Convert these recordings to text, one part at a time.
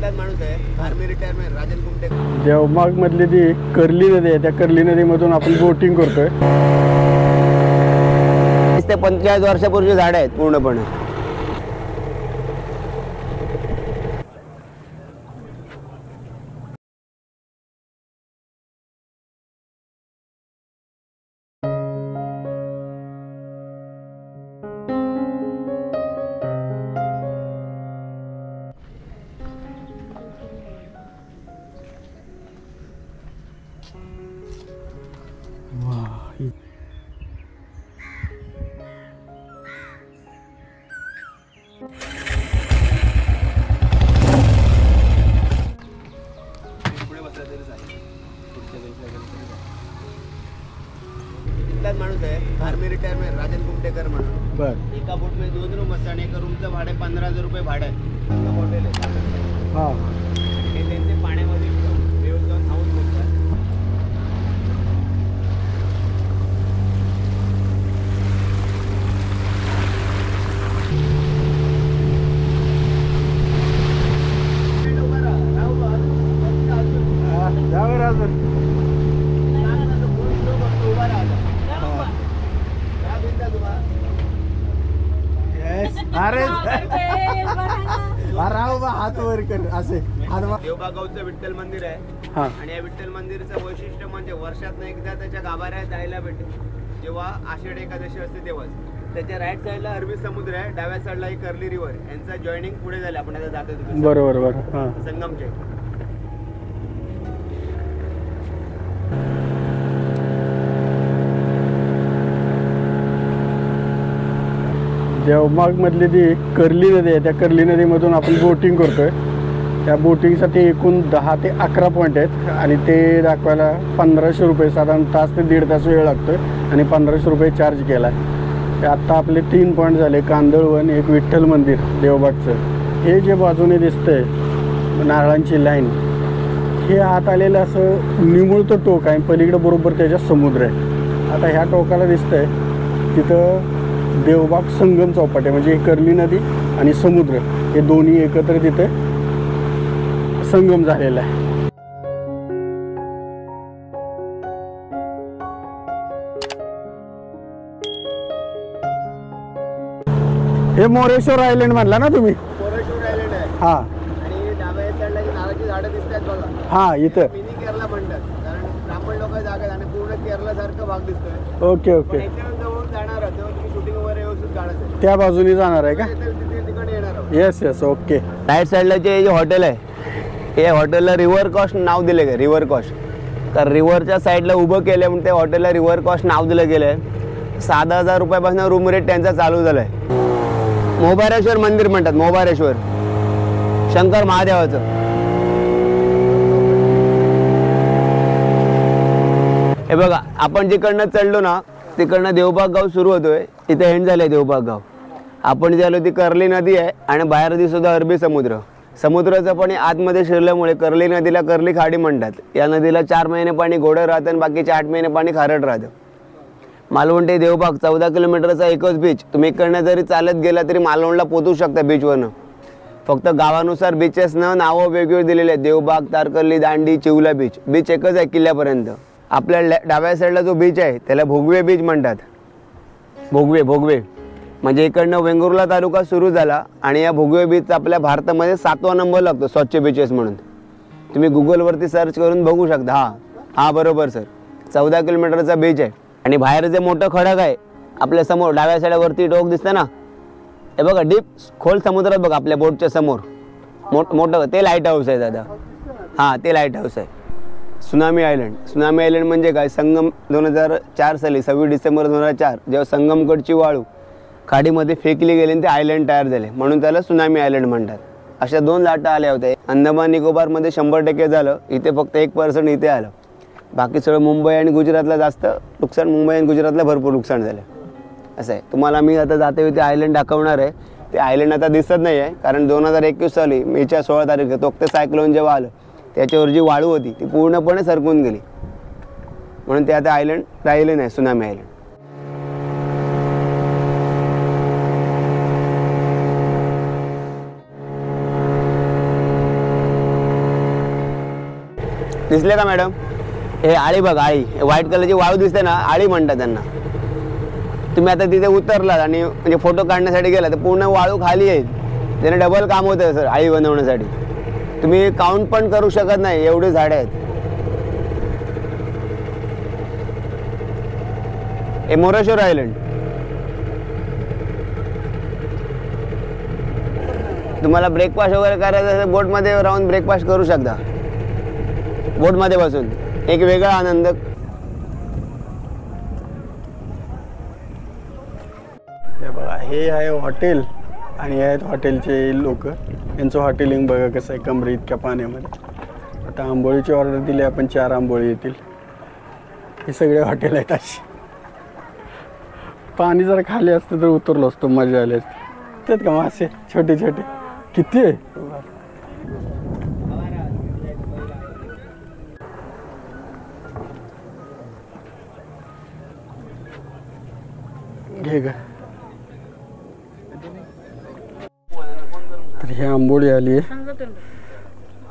इथलाच माणूस आहे, आर्मी रिटायरमेंट राजन कुमटे. देवबाग मधली ती कर्ली नदी आहे, त्या कर्ली नदीमधून आपण बोटिंग करतोय. 30 ते 45 वर्षापूर्वी झाड आहेत पूर्णपणे. इथलाच माणूस आहे, आर्मी रिटायरमेंट राजन कुमटेकर म्हणून. बर. एका बोट मध्ये 2 रूम असतात आणि एका रूमचं भाडे 15,000 रुपये भाडं आहे. हॉटेल आहे. हां, हे त्यांचे पाण्यामध्ये व्यवस्थित हाऊस बोलतात. हात वर कर असे. देवबाग गावचं विठ्ठल मंदिर आहे. हा. आणि या विठ्ठल मंदिराचं वैशिष्ट्य म्हणजे वर्षात एकदा त्याच्या गाभाऱ्यात जायला भेटते. जेव्हा आषाढी एकादशी असते तेव्हाच. त्याच्या राईट साईडला अरबी समुद्र आहे, डाव्या साईडला ही कर्ली रिव्हर. यांचा जॉईनिंग पुढे झालं, आपण आता जातो बरोबर बरोबर. हां, संगमचे. देवबाग मधली ती कर्ली नदी आहे, त्या कर्ली नदीमधून आपण बोटिंग करतोय. त्या बोटिंगसाठी एकूण 10 ते 11 पॉईंट आहेत आणि ते दाखवायला 1500 रुपये, साधारण तास ते दीड तास वेळ लागतोय आणि 1500 रुपये चार्ज केला आहे. आत्ता आपले 3 पॉईंट झाले, कांदळवन, एक विठ्ठल मंदिर देवबागचं. हे जे बाजूने दिसतंय नारळांची लाईन, हे आत आलेलं असं निमुळतं टोक आहे, पलीकडं बरोबर त्याच्या समुद्र आहे. आता ह्या टोकाला दिसतंय तिथं देवबाग संगम चौपाटी आहे, म्हणजे कर्ली नदी आणि समुद्र हे दोन्ही एकत्र तिथे संगम झालेला आहे. हे मोरेश्वर आयलंड म्हणला ना तुम्ही? मोरेश्वर आयलंड आहे. हा. आणि डाव्या साईडला जी नारळाची झाडं दिसतात बघा, हा, इथं मिनी केरला म्हणतात, कारण ब्राह्मण लोक जागा आहेत आणि पूर्ण केरला सारखं भाग दिसतोय. Okay okay. जवळून जाणार आहोत तेव्हा तुम्ही शूटिंग वगैरे व्यवस्थित काढायचं. त्या बाजूने जाणार आहे का? तिकडे येणार आहोत. Yes yes, okay. राईट साईडला जे हॉटेल आहे, हे हॉटेलला रिव्हर कॉस्ट नाव दिले आहे. रिव्हर कॉस्ट कारण रिव्हरच्या साईडला उभं केलं म्हणून त्या हॉटेलला रिव्हर कॉस्ट नाव दिलं गेलं आहे. 7,000 रुपयापासून रूम रेट त्यांचा चालू झाला आहे. मोबारेश्वर मंदिर म्हणतात, मोबारेश्वर शंकर महादेवाचं. हे बघा, आपण जिकडनं चढलो ना तिकडनं देवबाग गाव सुरू होतोय. इथे एंड झालंय देवबाग गाव. आपण जे आलो ती कर्ली नदी आहे आणि बाहेर दिसतो अरबी समुद्र. समुद्राचं पाणी आतमध्ये शिरल्यामुळे कर्ली नदीला कर्ली खाडी म्हणतात. या नदीला 4 महिने पाणी गोडं राहतं आणि बाकीचे 8 महिने पाणी खारट राहतं. मालवण ते देवबाग 14 किलोमीटरचा एकच बीच. तुम्ही इकडनं जरी चालत गेला तरी मालवणला पोहोचू शकता बीचवरनं. फक्त गावानुसार बीचेसनं नावं वेगवेगळी दिलेली आहेत. देवबाग, तारकर्ली, दांडी, चिवला बीच. बीच एकच आहे किल्ल्यापर्यंत. आपल्या डाव्या साईडला जो बीच आहे त्याला भोगवे बीच म्हणतात. भोगवे भोगवे म्हणजे इकडनं वेंगुर्ला तालुका सुरू झाला आणि या भोगवे बीच आपल्या भारतामध्ये 7वा नंबर लागतो स्वच्छ बीचेस म्हणून. तुम्ही गुगलवरती सर्च करून बघू शकता. हा बरोबर सर, 14 किलोमीटरचा बीच आहे. आणि बाहेर जे मोठं खडक आहे आपल्या समोर डाव्या साईडवरती टोक दिसतं ना, हे बघा डीप खोल समुद्रात बघा आपल्या बोटच्या समोर मोठं ते लाईट हाऊस आहे दादा. हां, ते लाईट हाऊस आहे. Tsunami island. सुनामी आयलंड म्हणजे काय? संगम 2004 साली 26 डिसेंबर 2004 जेव्हा संगमकडची वाळू खाडीमध्ये फेकली गेली आणि ते आयलंड तयार झाले म्हणून त्याला सुनामी आयलंड म्हणतात. अशा 2 लाटा आल्या होत्या. अंदमान निकोबारमध्ये 100% झालं, इथे फक्त 1% इथे आलं. बाकी सगळं मुंबई आणि गुजरातला जास्त नुकसान, मुंबई आणि गुजरातला भरपूर नुकसान झालं. असं आहे. तुम्हाला मी आता जाते ते आयलंड दाखवणार आहे. ते आयलंड आता दिसत नाही आहे कारण 2021 साली मेच्या 16 तारखेला तोक्ते सायक्लोन जेव्हा आलं त्याच्यावर जी वाळू होती ती पूर्णपणे सरकून गेली म्हणून ते आता आयलंड राहिले नाही, सुनामी आयलंड. दिसले का मॅडम? हे आळी बघ, आळी व्हाईट कलरची वाळू दिसते ना, आळी म्हणतात त्यांना. तुम्ही आता तिथे उतरलात आणि म्हणजे फोटो काढण्यासाठी गेला तर पूर्ण वाळू खाली आहे, त्याने डबल काम होतं सर आळी बनवण्यासाठी. तुम्ही काउंट पण करू शकत नाही एवढे झाडे आहेत. हे मोरेश्वर आयलंड. तुम्हाला ब्रेकफास्ट वगैरे करायचं असेल बोटमध्ये राहून ब्रेकफास्ट करू शकता. बोटमध्ये बसून एक वेगळा आनंद. हे बघा, हे आहे हॉटेल आणि हे आहेत हॉटेलचे लोक. यांचं हॉटेलिंग बघा कसं आहे, कमरे इतक्या पाण्यामध्ये. आता आंबोळीची ऑर्डर दिली आपण, 4 आंबोळी येतील. हे सगळे हॉटेल आहेत अशी. पाणी जर खाली असतं तर उतरलो असतो, मजा आली असते. त्यात का मासे छोटे छोटे किती आहे. घे ग. तर ही आंबोळी आली आहे.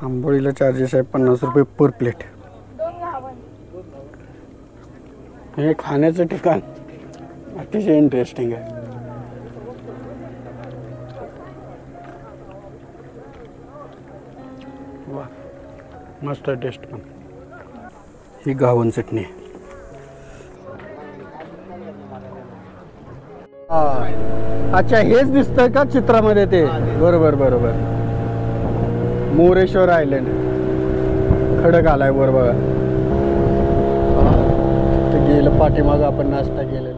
आंबोळीला चार्जेस आहे 50 रुपये पर प्लेट. हे खाण्याचं ठिकाण अतिशय इंटरेस्टिंग आहे. वा, मस्त टेस्ट पण. ही गावन चटणी. अच्छा, हेच दिसतंय का चित्रामध्ये ते? बरोबर बरोबर. मोरेश्वर आयलंड खडक आलाय वर बघा. ते गेलं पाठीमागं आपण नाश्ता केलेला.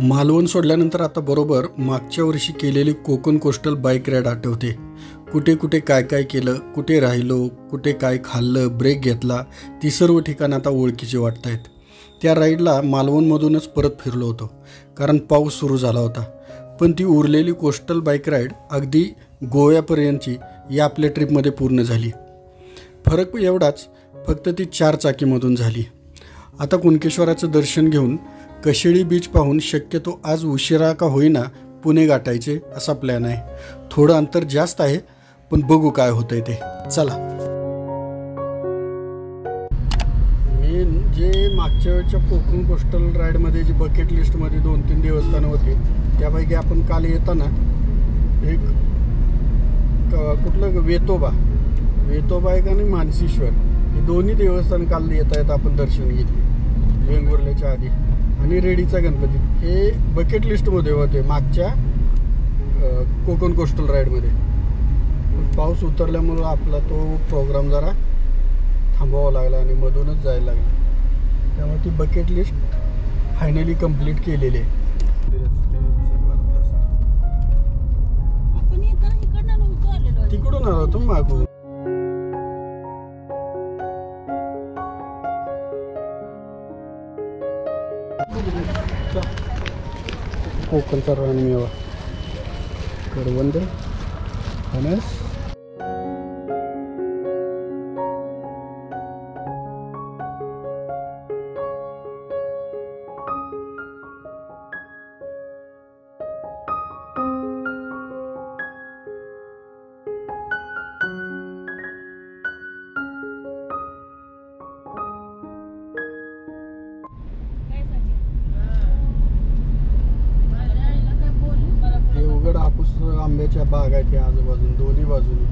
मालवण सोडल्यानंतर आता बरोबर मागच्या वर्षी केलेली कोकण कोस्टल बाईक राईड आठवते. कुठे कुठे काय काय केलं, कुठे राहिलो, कुठे काय खाल्लं, ब्रेक घेतला, ती सर्व ठिकाणं आता ओळखीची वाटत आहेत. त्या राईडला मालवणमधूनच परत फिरलो होतो कारण पाऊस सुरू झाला होता. पण ती उरलेली कोस्टल बाईक राईड अगदी गोव्यापर्यंतची या आपल्या ट्रिपमध्ये पूर्ण झाली. फरक एवढाच, फक्त ती 4 चाकीमधून झाली. आता कुणकेश्वराचं दर्शन घेऊन कशेळी बीच पाहून शक्यतो आज उशिरा का होईना पुणे गाठायचे असा प्लॅन आहे. थोडं अंतर जास्त आहे पण बघू काय होतंय ते. चला. मी जे मागच्या वेळच्या कोकण कोस्टल राईडमध्ये जी बकेट लिस्टमध्ये 2-3 देवस्थानं होती त्यापैकी आपण काल येताना एक कुठलं वेतोबा एक आणि मानसीश्वर हे दोन्ही देवस्थान काल येता येता आपण दर्शन घेतले वेंगुर्ल्याच्या आधी. आणि रेडीचा गणपती हे बकेट लिस्टमध्ये होते मागच्या कोकण कोस्टल राईडमध्ये. पाऊस उतरल्यामुळं आपला तो प्रोग्राम जरा थांबवावा लागला आणि मधूनच जायला लागला. त्यामुळे ती बकेट लिस्ट फायनली कंप्लीट केलेली आहे. तिकडून आलो तुम्ही मागून. कोकणचा रानमेवा, करवंद, फणस. हापूस आंब्याच्या बाग आहेत या आजूबाजून दोन्ही बाजूनी.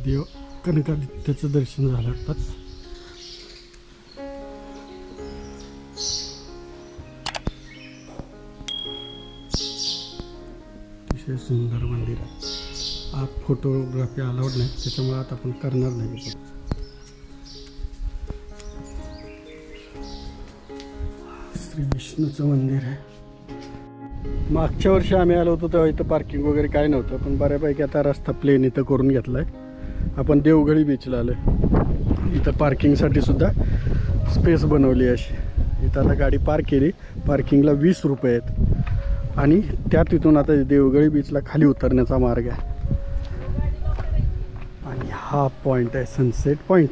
देव कनकादित्याचं दर्शन झालं आताच. अतिशय सुंदर मंदिर आहे. फोटोग्राफी अलाउड नाही, त्याच्यामुळे आता आपण करणार नाही. श्री विष्णूचं मंदिर आहे. मागच्या वर्षी आम्ही आलो होतो तेव्हा इथं पार्किंग वगैरे काय नव्हतं, पण बऱ्यापैकी आता रस्ता प्लेन इथं करून घेतला आहे. आपण देवगडी बीचला आलो आहे. इथं पार्किंगसाठी सुद्धा स्पेस बनवली आहे अशी. इथं आता गाडी पार्क केली, पार्किंगला 20 रुपये आहेत आणि त्या तिथून आता देवगडी बीचला खाली उतरण्याचा मार्ग आहे. आणि हा पॉईंट आहे सनसेट पॉईंट.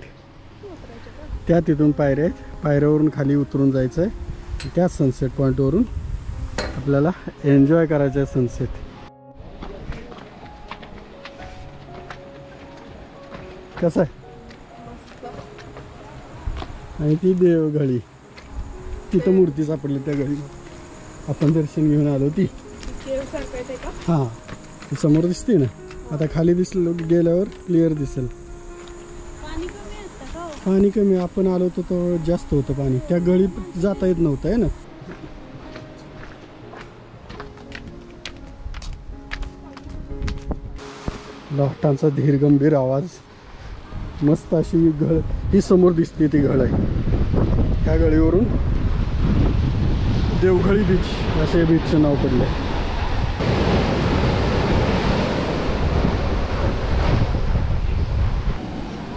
त्या तिथून पायऱ्या आहेत, पायऱ्यावरून खाली उतरून जायचं आहे. त्या सनसेट पॉईंटवरून आपल्याला एन्जॉय करायचं आहे सनसेट. कसं आहे? आणि ती देवगडी, तिथं मूर्ती सापडली त्या गळीमध्ये. आपण दर्शन घेऊन आलो ती. हां, समोर दिसते ना. आता खाली दिसलं गेल्यावर क्लिअर दिसेल. पाणी कमी, आपण आलो होतो तो जास्त होतं पाणी. त्या गळीत जाता येत नव्हतं आहे ना. लाटांचा धीर गंभीर आवाज, मस्त अशी घळ ही समोर दिसते ती घळ आहे. त्या गळीवरून देवगडी बीच असे बीचचं नाव पडलं आहे.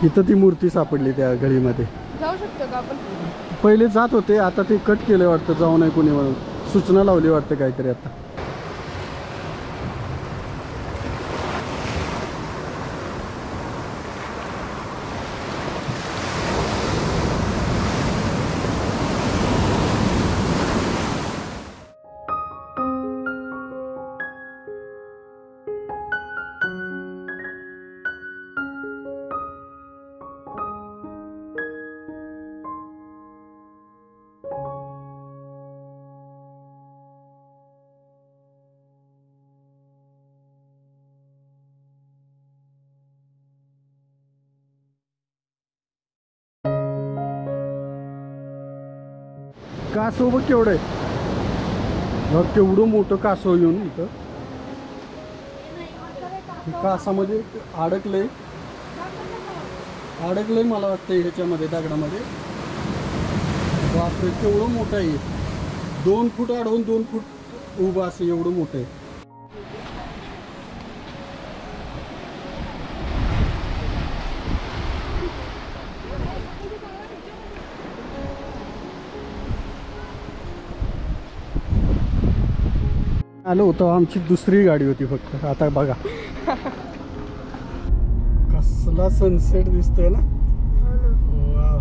इथं ती मूर्ती सापडली त्या गळीमध्ये. जाऊ शकतो का आपण? पहिले जात होते, आता ते कट केलं वाटतं, जाऊ नये कोणी म्हणून सूचना लावली वाटतं काहीतरी आता. कासव बघ केवढं आहे. बघ केवढं मोठं कासव येऊन इथं कासामध्ये अडकलंय मला वाटतं ह्याच्यामध्ये दगडामध्ये. बापरे केवढं मोठं आहे. 2 फूट अडवून 2 फूट उभं असं एवढं मोठं आहे. आलो होतो, आमची दुसरी गाडी होती फक्त. आता बघा कसला सनसेट दिसतोय ना. वाव.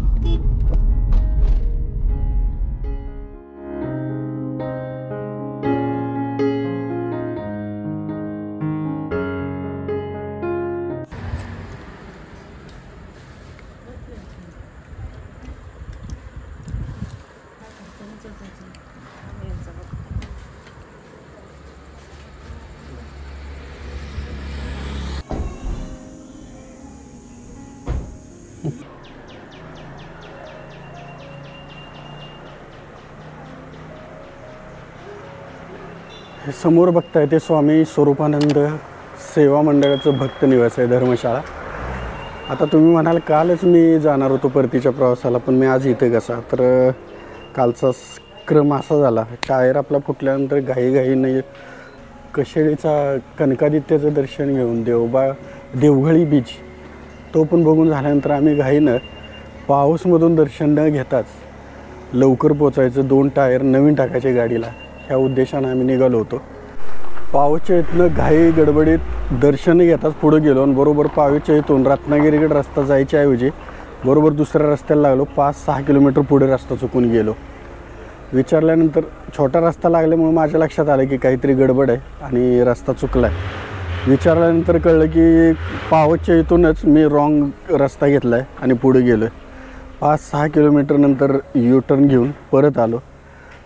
हे समोर बघताय ते स्वामी स्वरूपानंद सेवा मंडळाचं भक्त निवास आहे, धर्मशाळा. आता तुम्ही म्हणाल कालच मी जाणार होतो परतीच्या प्रवासाला, पण मी आज इथे कसा. तर कालचा क्रम असा झाला, टायर आपला फुटल्यानंतर घाईघाईने कशेळीचा कनकादित्याचं दर्शन घेऊन देवगडी बीच तो पण बघून झाल्यानंतर आम्ही घाईनं पाऊसमधून दर्शन न घेताच लवकर पोचायचं, 2 टायर नवीन टाकायचे गाडीला, ह्या उद्देशानं आम्ही निघालो होतो. पावच्या इथनं घाई गडबडीत दर्शन घेताच पुढे गेलो आणि बरोबर पावेच्या इथून रत्नागिरीकडे रस्ता जायच्या ऐवजी बरोबर दुसऱ्या रस्त्याला लागलो. 5-6 किलोमीटर पुढे रस्ता चुकून गेलो. विचारल्यानंतर छोटा रस्ता लागल्यामुळे माझ्या लक्षात आलं की काहीतरी गडबड आहे आणि रस्ता चुकला आहे. विचारल्यानंतर कळलं की पावच्या इथूनच मी रॉंग रस्ता घेतला आहे आणि पुढे गेलो आहे. 5-6 किलोमीटर नंतर U-टर्न घेऊन परत आलो.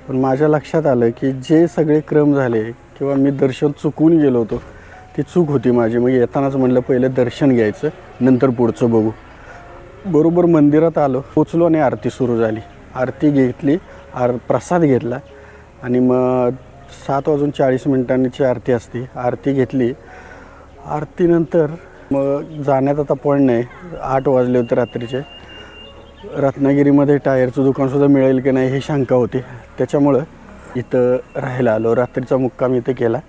पण माझ्या लक्षात आलं की जे सगळे क्रम झाले किंवा मी दर्शन चुकून गेलो होतो ती चूक होती माझी. मग येतानाच म्हणलं पहिलं दर्शन घ्यायचं, नंतर पुढचं बघू. बरोबर मंदिरात आलो, पोचलो आणि आरती सुरू झाली. आरती घेतली, प्रसाद घेतला आणि मग 7:40 आरती असते. आरती घेतली आरतीनंतर मग जाण्यात आता पॉईंट नाही. 8 वाजले होते रात्रीचे. रत्नागिरीमध्ये टायरचं दुकानसुद्धा मिळेल की नाही ही शंका होती, त्याच्यामुळं इथं राहायला आलो. रात्रीचा मुक्काम इथे केला.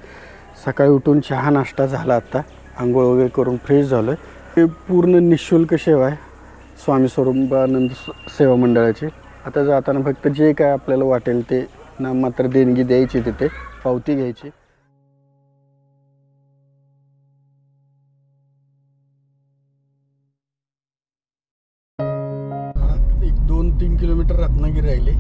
सकाळी उठून चहा नाश्ता झाला. आत्ता आंघोळ वगैरे करून फ्रेश झालो आहे. हे पूर्ण निःशुल्क सेवा आहे स्वामी स्वरूपानंद सेवा मंडळाची. आता जाताना फक्त जे काय आपल्याला वाटेल ते नाममात्र देणगी द्यायची, तिथे पावती घ्यायची. एक 2-3 किलोमीटर रत्नागिरी राहिली.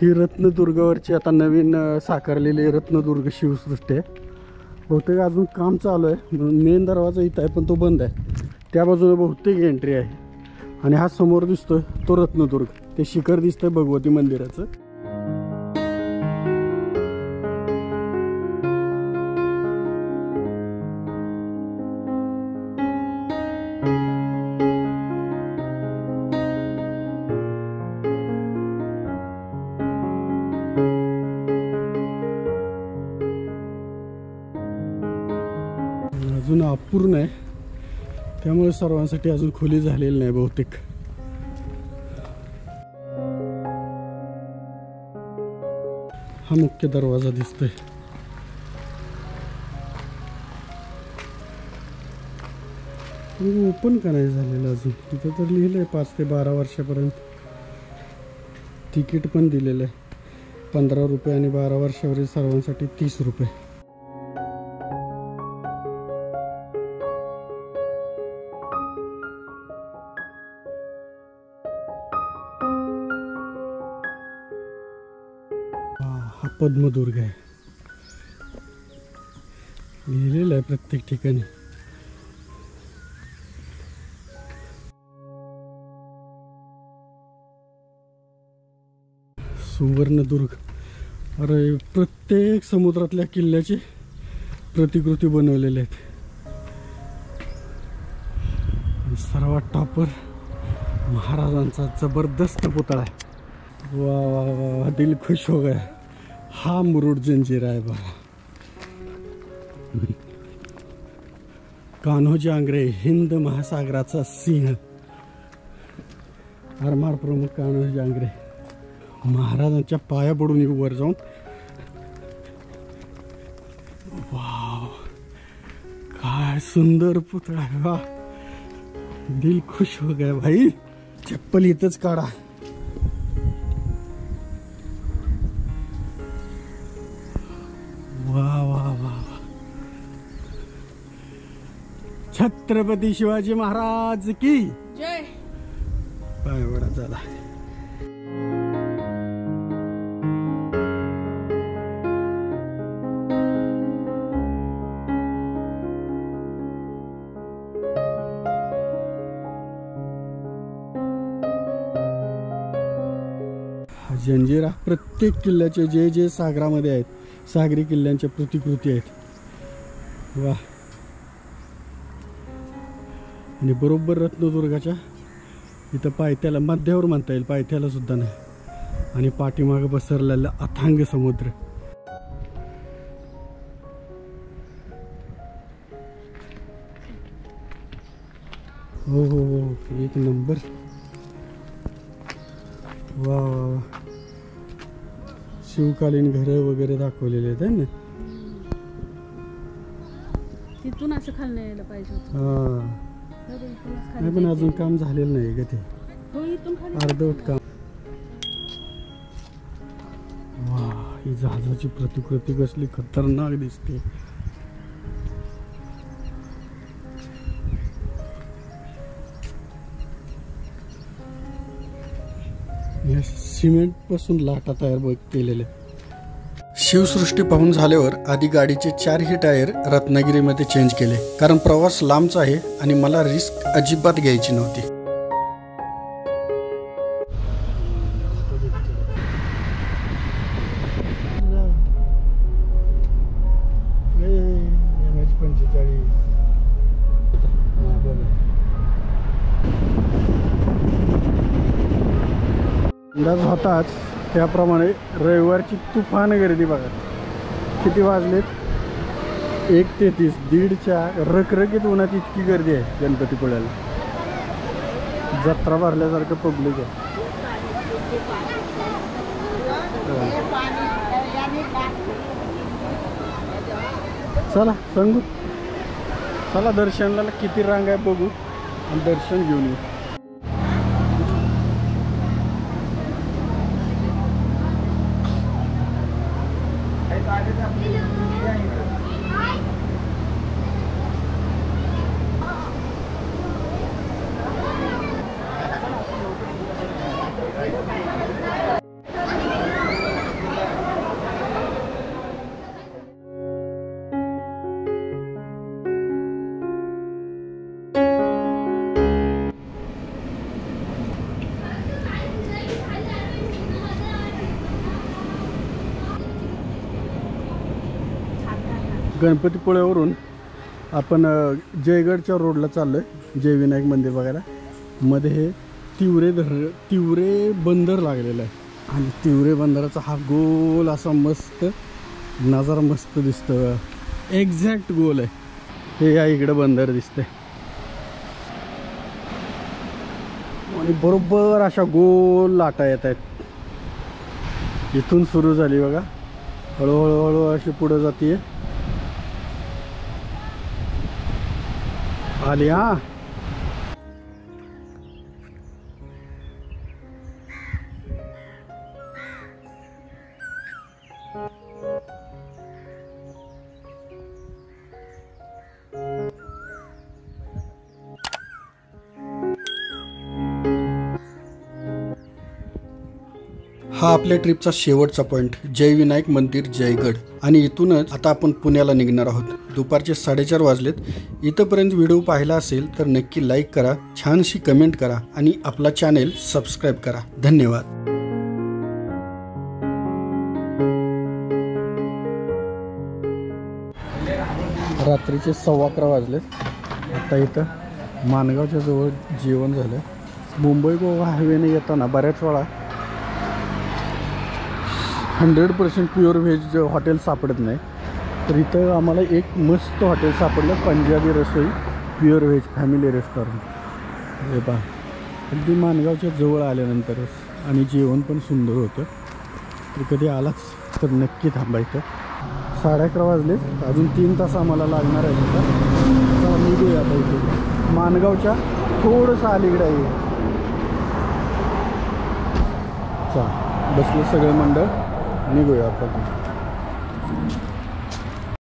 ही रत्नदुर्गावरची आता नवीन साकारलेली रत्नदुर्ग शिवसृष्टी आहे. बहुतेक अजून काम चालू आहे. मेन दरवाजा इथं आहे पण तो बंद आहे. त्या बाजूने बहुतेक एंट्री आहे. आणि हा समोर दिसतोय तो रत्नदुर्ग. ते शिखर दिसतंय भगवती मंदिराचं. अजून अपूर्ण आहे, त्यामुळे सर्वांसाठी अजून खुली झालेली नाही बहुतेक. हा मुख्य दरवाजा दिसतोय. ओपन का नाही झालेलं अजून. तिथं तर लिहिलंय 5 ते 12 वर्षापर्यंत. तिकीट पण दिलेलं आहे 15 रुपये आणि 12 वर्षावरील सर्वांसाठी 30 रुपये. हा पद्मदुर्ग आहे. लिहिलेलं आहे प्रत्येक ठिकाणी. सुवर्णदुर्ग. अरे प्रत्येक समुद्रातल्या किल्ल्याची प्रतिकृती बनवलेले आहेत. सर्वात टॉपर महाराजांचा जबरदस्त पुतळा आहे. वा वा वा, दिल खुश हो गया. हा मुरुड जंजीर आहे बघा. कान्होजी आंग्रे, हिंद महासागराचा सिंह. आरमार प्रमुख कान्होजी आंग्रे महाराजांच्या पाया पडून वर जाऊन. वाव, काय सुंदर पुतळा आहे. वा, दिल खुश हो गया भाई. चप्पल इथंच काढा. वा वा वा, छत्रपती शिवाजी महाराज की जय. पाय वडा झाला. जंजिरा प्रत्येक किल्ल्याचे जे जे सागरामध्ये आहेत, सागरी किल्ल्यांच्या प्रतिकृती आहेत. वा. आणि बरोबर रत्नदुर्गाच्या इथं पायथ्याला, मध्यावर म्हणता येईल, पायथ्याला सुद्धा नाही. आणि पाठीमागं पसरलेला अथांग समुद्र. हो हो हो, एक नंबर. वा वा, शिवकालीन घरं वगैरे दाखवलेले आहेत ना. तिथून असं खाली यायला पाहिजे होतं. हा, इथूनच खाली नाही पण अजून काम झालेलं नाही का ते, हो इथून खाली अर्धवट काम. वा, ही जहाजाची प्रतिकृती कसली खतरनाक दिसते. या सिमेंट पासून लाटा तयार केलेले. शिवसृष्टी पाहून झाल्यावर आधी गाडीचे 4ही टायर रत्नागिरीमध्ये चेंज केले, कारण प्रवास लांबचा आहे आणि मला रिस्क अजिबात घ्यायची नव्हती. अंदाज होताच त्याप्रमाणे रविवारची तुफान गर्दी बघा. किती वाजलेत? 1:33. 1:30च्या रखरखीत उन्हात इतकी गर्दी आहे गणपतीपुळ्याला. जत्रा भरल्यासारखं पब्लिक आहे. चला सांगू, चला दर्शनाला किती रांग आहे बघू आणि दर्शन घेऊन येऊ. गणपतीपुळ्यावरून आपण जयगडच्या रोडला चाललो आहे, जय विनायक मंदिर बघायला. मध्ये हे तिवरे बंदर लागलेलं आहे आणि तिवरे बंदराचा हा गोल असा मस्त नजारा मस्त दिसतो. एक्झॅक्ट गोल आहे हे. या इकडं बंदर दिसतंय आणि बरोबर अशा गोल लाटा येत आहेत. इथून सुरू झाली बघा, हळूहळू हळू अशी पुढे जाते. आली हा. हा आपल्या ट्रिपचा शेवटचा पॉईंट, जय विनायक मंदिर जयगड. आणि इथूनच आता आपण पुण्याला निघणार आहोत. दुपारचे 4:30 वाजलेत. इथंपर्यंत व्हिडिओ पाहिला असेल तर नक्की लाईक करा, छानशी कमेंट करा आणि आपला चॅनेल सबस्क्राईब करा. धन्यवाद. रात्रीचे 11:15 वाजलेत. आता इथं माणगावच्या जवळ जेवण झालं. मुंबई गोवा हायवेने येताना बऱ्याच वेळा 100% प्युअर व्हेज हॉटेल सापडत नाही, तर इथं आम्हाला एक मस्त हॉटेल सापडलं, पंजाबी रसोई प्युअर व्हेज फॅमिली रेस्टॉरंट. हे पहा, अगदी माणगावच्या जवळ आल्यानंतरच आणि जेवण पण सुंदर होतं. तर कधी आलाच तर नक्की थांबायचं. 11:30 वाजले, अजून 3 तास आम्हाला लागणार आहे. चला निघूया आता. इथे माणगावच्या थोडंसं अलीकडे आहे. चला बसले सगळे मंडळ, निघूया आपण.